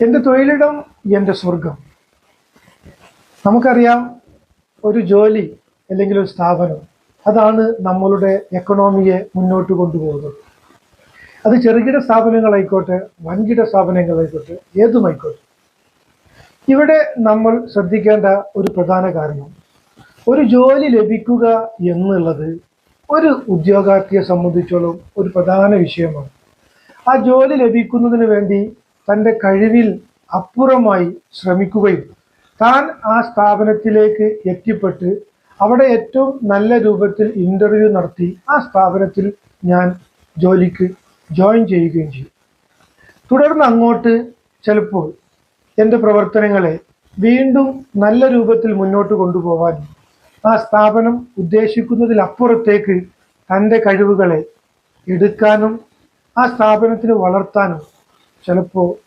എൻ്റെ തൊഴിലിടം എൻ്റെ സ്വർഗം. നമുക്കറിയാം, ഒരു ജോലി അല്ലെങ്കിൽ ഒരു സ്ഥാപനം അതാണ് നമ്മളുടെ എക്കണോമിയെ മുന്നോട്ട് കൊണ്ടുപോകുന്നത്. അത് ചെറുകിട സ്ഥാപനങ്ങളായിക്കോട്ടെ, വൻകിട സ്ഥാപനങ്ങളായിക്കോട്ടെ, ഏതുമായിക്കോട്ടെ. ഇവിടെ നമ്മൾ ശ്രദ്ധിക്കേണ്ട ഒരു പ്രധാന കാരണം, ഒരു ജോലി ലഭിക്കുക എന്നുള്ളത് ഒരു ഉദ്യോഗാർത്ഥിയെ സംബന്ധിച്ചോളം ഒരു പ്രധാന വിഷയമാണ്. ആ ജോലി ലഭിക്കുന്നതിന് വേണ്ടി തൻ്റെ കഴിവിൽ അപ്പുറമായി ശ്രമിക്കുകയും താൻ ആ സ്ഥാപനത്തിലേക്ക് എത്തിപ്പെട്ട് അവിടെ ഏറ്റവും നല്ല രൂപത്തിൽ ഇൻ്റർവ്യൂ നടത്തി ആ സ്ഥാപനത്തിൽ ഞാൻ ജോലിക്ക് ജോയിൻ ചെയ്യുകയും ചെയ്യും. തുടർന്ന് അങ്ങോട്ട് ചിലപ്പോൾ എൻ്റെ പ്രവർത്തനങ്ങളെ വീണ്ടും നല്ല രൂപത്തിൽ മുന്നോട്ട് കൊണ്ടുപോകാനും ആ സ്ഥാപനം ഉദ്ദേശിക്കുന്നതിലപ്പുറത്തേക്ക് തൻ്റെ കഴിവുകളെ എടുക്കാനും ആ സ്ഥാപനത്തിന് വളർത്താനും ചിലപ്പോൾ